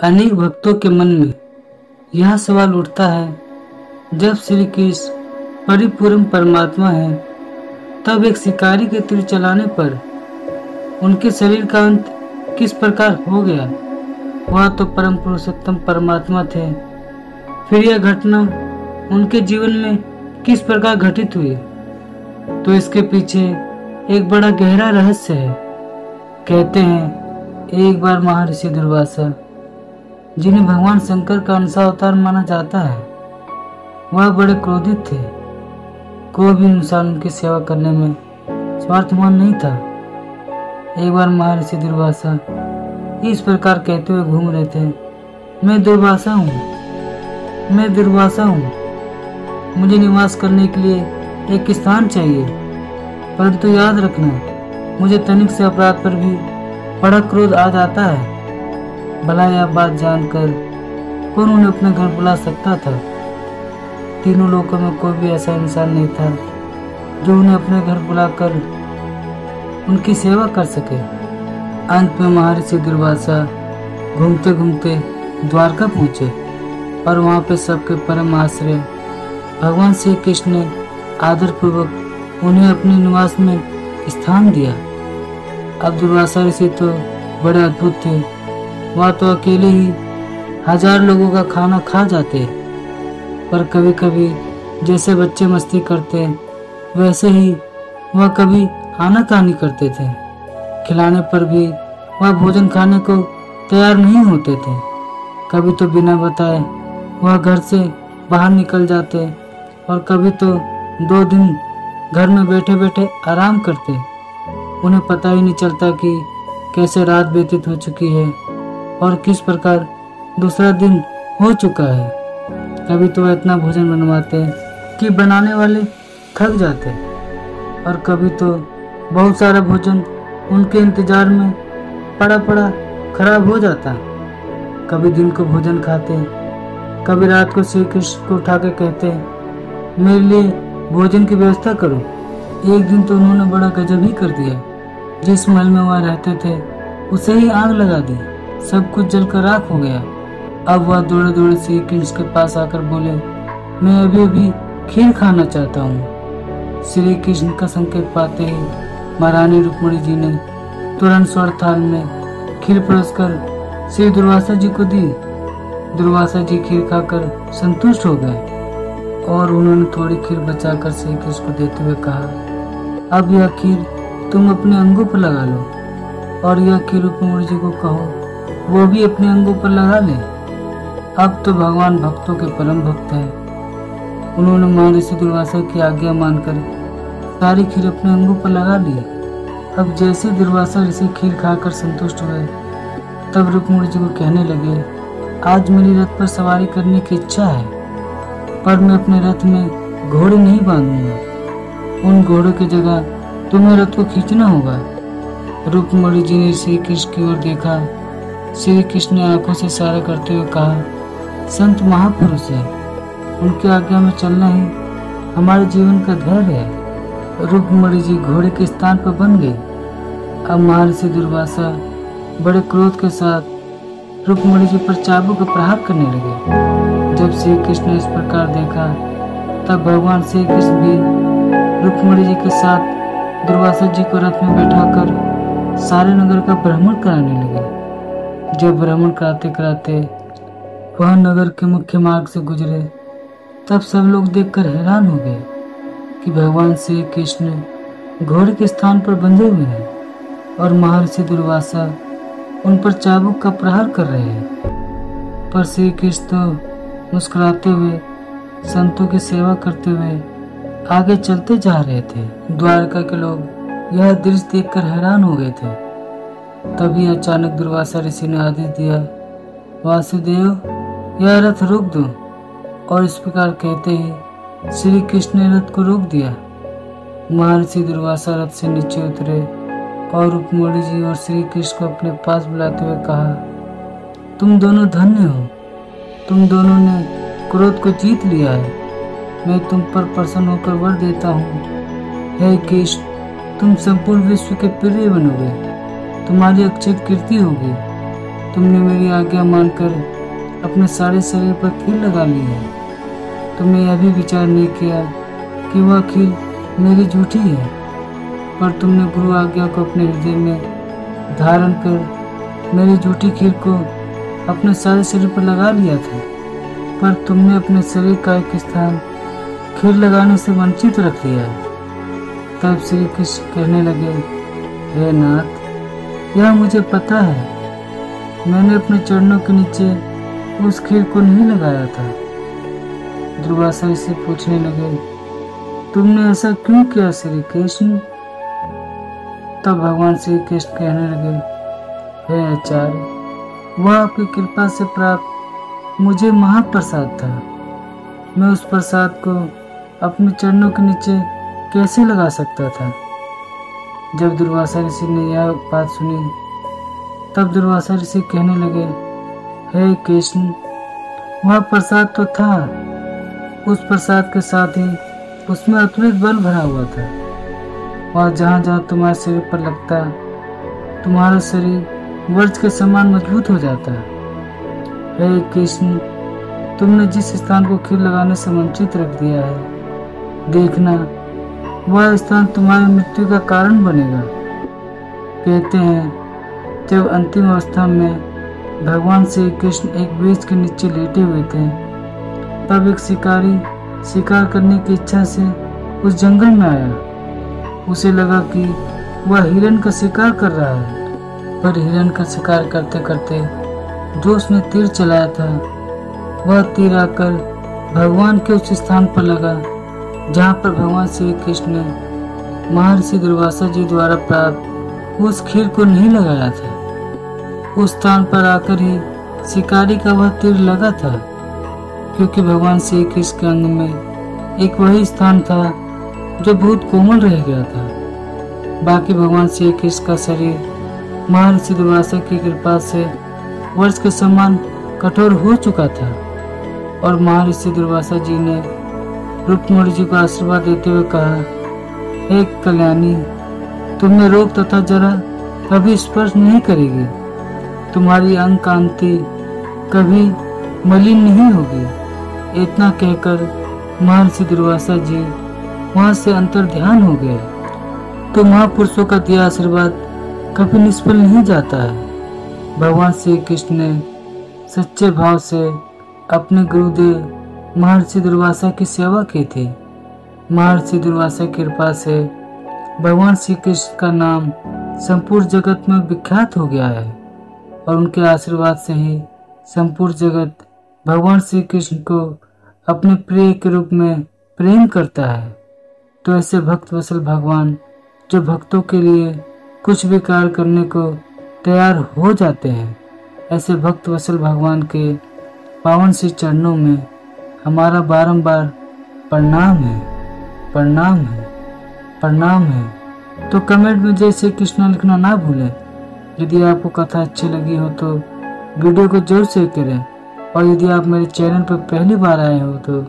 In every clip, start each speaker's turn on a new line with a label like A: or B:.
A: अनेक भक्तों के मन में यह सवाल उठता है, जब श्री कृष्ण परिपूर्ण परमात्मा है, तब एक शिकारी के तीर चलाने पर उनके शरीर का अंत किस प्रकार हो गया। वह तो परम पुरुषोत्तम परमात्मा थे। फिर यह घटना उनके जीवन में किस प्रकार घटित हुई, तो इसके पीछे एक बड़ा गहरा रहस्य है। कहते हैं एक बार महर्षि दुर्वासा, जिन्हें भगवान शंकर का अंशावतार माना जाता है, वह बड़े क्रोधित थे। कोई भी इंसान उनकी सेवा करने में स्वार्थवान नहीं था। एक बार महर्षि दुर्वासा इस प्रकार कहते हुए घूम रहे थे, मैं दुर्वासा हूँ, मुझे निवास करने के लिए एक स्थान चाहिए, परंतु याद रखना, मुझे तनिक से अपराध पर भी बड़ा क्रोध आ जाता है। भला यह बात जानकर कौन उन्हें अपने घर बुला सकता था। तीनों लोगों में कोई भी ऐसा इंसान नहीं था जो उन्हें अपने घर बुलाकर उनकी सेवा कर सके। अंत में महर्षि दुर्वासा घूमते घूमते द्वारका पहुंचे और वहां पे सबके परम आश्रय भगवान श्री कृष्ण ने आदर पूर्वक उन्हें अपने निवास में स्थान दिया। अब दुर्वासा ऋषि तो बड़े अद्भुत थे। वह तो अकेले ही 1000 लोगों का खाना खा जाते, पर कभी कभी जैसे बच्चे मस्ती करते वैसे ही वह कभी आनाकानी करते थे। खिलाने पर भी वह भोजन खाने को तैयार नहीं होते थे। कभी तो बिना बताए वह घर से बाहर निकल जाते और कभी तो 2 दिन घर में बैठे बैठे आराम करते। उन्हें पता ही नहीं चलता कि कैसे रात व्यतीत हो चुकी है और किस प्रकार दूसरा दिन हो चुका है। कभी तो वह इतना भोजन बनवाते कि बनाने वाले थक जाते, और कभी तो बहुत सारा भोजन उनके इंतजार में पड़ा पड़ा खराब हो जाता। कभी दिन को भोजन खाते, कभी रात को श्री कृष्ण को उठा के कहते, मेरे लिए भोजन की व्यवस्था करो। एक दिन तो उन्होंने बड़ा गजब ही कर दिया। जिस महल में वह रहते थे उसे ही आग लगा दी, सब कुछ जलकर राख हो गया। अब वह दौड़े दौड़े श्री कृष्ण के पास आकर बोले, मैं अभी अभी खीर खाना चाहता हूँ। श्री कृष्ण का संकेत पाते ही महारानी रुक्मिणी जी ने तुरंत स्वर्ण थाल में खीर परोसकर श्री दुर्वासा जी को दी। दुर्वासा जी खीर खाकर संतुष्ट हो गए और उन्होंने थोड़ी खीर बचाकर श्री कृष्ण को देते हुए कहा, अब यह खीर तुम अपने अंगों पर लगा लो, और यह खीर रुक्मिणी जी को कहो वो भी अपने अंगों पर लगा ले। अब तो भगवान भक्तों के परम भक्त हैं। उन्होंने महर्षि दुर्वासा की आज्ञा मानकर सारी खीर अपने अंगों पर लगा ली। अब जैसे दुर्वासा ऋषि खीर खाकर संतुष्ट हुए, तब रुक्मिणी जी को कहने लगे, आज मेरी रथ पर सवारी करने की इच्छा है, पर मैं अपने रथ में घोड़े नहीं बांधूंगा। उन घोड़ों की जगह तुम्हें रथ को खींचना होगा। रुक्मिणी जी ने श्री कृष्ण की ओर देखा। श्री कृष्ण ने आंखों से इशारा करते हुए कहा, संत महापुरुष है, उनकी आज्ञा में चलना ही हमारे जीवन का धैर्य है। रुक्मिणी जी घोड़े के स्थान पर बन गई। अब महर्षि दुर्वासा बड़े क्रोध के साथ रुक्मिणी जी पर चाबुक का प्रहार करने लगे। जब श्री कृष्ण ने इस प्रकार देखा, तब भगवान श्री कृष्ण भी रुक्मिणी जी के साथ दुर्वासा जी को रथ में बैठाकर सारे नगर का भ्रमण कराने लगे। जब भ्रमण कराते कराते वह नगर के मुख्य मार्ग से गुजरे, तब सब लोग देखकर हैरान हो गए कि भगवान श्री कृष्ण घोड़े के स्थान पर बंधे हुए हैं और महर्षि दुर्वासा उन पर चाबुक का प्रहार कर रहे हैं। पर श्री कृष्ण तो मुस्कुराते हुए संतों की सेवा करते हुए आगे चलते जा रहे थे। द्वारका के लोग यह दृश्य देखकर हैरान हो गए थे। तभी अचानक दुर्वासा ऋषि ने आदेश दिया, वासुदेव, यह रथ रोक दो। और इस प्रकार कहते ही श्री कृष्ण ने रथ को रोक दिया। महर्षि दुर्वासा रथ से नीचे उतरे और रुक्मिणी जी और श्री कृष्ण को अपने पास बुलाते हुए कहा, तुम दोनों धन्य हो, तुम दोनों ने क्रोध को जीत लिया है। मैं तुम पर प्रसन्न होकर वर देता हूँ, हे कृष्ण, तुम संपूर्ण विश्व के प्रिय बनोगे, तुम्हारी अक्षय कीर्ति होगी। तुमने मेरी आज्ञा मानकर अपने सारे शरीर पर कील लगा ली है। तुमने यह भी विचार नहीं किया कि वह कील मेरी झूठी है, पर तुमने गुरु आज्ञा को अपने हृदय में धारण कर मेरी झूठी कील को अपने सारे शरीर पर लगा लिया था। पर तुमने अपने शरीर का एक स्थान कील लगाने से वंचित रख लिया है। तब श्री कृष्ण कहने लगे, हे नाथ, यह मुझे पता है, मैंने अपने चरणों के नीचे उस कील को नहीं लगाया था। दुर्वासा इससे पूछने लगे, तुमने ऐसा क्यों किया श्री कृष्ण? तब भगवान श्री कृष्ण कहने लगे, हे आचार्य, वह आपकी कृपा से प्राप्त मुझे महाप्रसाद था। मैं उस प्रसाद को अपने चरणों के नीचे कैसे लगा सकता था? जब दुर्वासा ऋषि ने यह बात सुनी, तब दुर्वासा ऋषि कहने लगे, हे कृष्ण, वह प्रसाद तो था, उस प्रसाद के साथ ही उसमें अतुलित बल भरा हुआ था। और जहाँ जहाँ तुम्हारे शरीर पर लगता, तुम्हारा शरीर वज्र के समान मजबूत हो जाता है। हे कृष्ण, तुमने जिस स्थान को कील लगाने से वंचित रख दिया है, देखना वह स्थान तुम्हारी मृत्यु का कारण बनेगा। कहते हैं, जब अंतिम अवस्था में भगवान श्री कृष्ण एक वृक्ष के नीचे लेटे हुए थे, तब एक शिकारी शिकार करने की इच्छा से उस जंगल में आया। उसे लगा कि वह हिरण का शिकार कर रहा है, पर हिरण का शिकार करते करते जो उसने तीर चलाया था, वह तीर आकर भगवान के उस स्थान पर लगा जहाँ पर भगवान श्री कृष्ण ने महर्षि दुर्वासा जी द्वारा प्राप्त उस कील को नहीं लगाया था। उस स्थान पर आकर ही शिकारी का वह तीर लगा था, क्योंकि भगवान श्री कृष्ण के अंग में एक वही स्थान था जो बहुत कोमल रह गया था। बाकी भगवान श्री कृष्ण का शरीर महर्षि दुर्वासा की कृपा से वज्र के समान कठोर हो चुका था। और महर्षि दुर्वासा जी ने रुक्मिणी जी को आशीर्वाद देते हुए कहा, हे कल्याणी, तुम्हें रोग तथा जरा कभी स्पर्श नहीं करेगी, तुम्हारी अंग कांति कभी मलिन नहीं होगी। इतना कहकर महर्षि दुर्वासा जी वहां से अंतर ध्यान हो गए। तो महापुरुषों का दिया आशीर्वाद कभी निष्फल नहीं जाता है। भगवान श्री कृष्ण ने सच्चे भाव से अपने गुरुदेव महर्षि दुर्वासा की सेवा की थी। महर्षि दुर्वासा की कृपा से भगवान श्री कृष्ण का नाम संपूर्ण जगत में विख्यात हो गया है, और उनके आशीर्वाद से ही संपूर्ण जगत भगवान श्री कृष्ण को अपने प्रिय के रूप में प्रेम करता है। तो ऐसे भक्त वत्सल भगवान जो भक्तों के लिए कुछ भी कार्य करने को तैयार हो जाते हैं, ऐसे भक्त वत्सल भगवान के पावन श्री चरणों में हमारा बारंबार प्रणाम है, प्रणाम है, प्रणाम है। तो कमेंट में जय श्री कृष्ण लिखना ना भूलें। यदि आपको कथा अच्छी लगी हो तो वीडियो को जरूर शेयर करें, और यदि आप मेरे चैनल पर पहली बार आए हो तो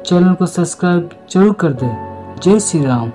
A: चैनल को सब्सक्राइब जरूर कर दें। जय श्री राम।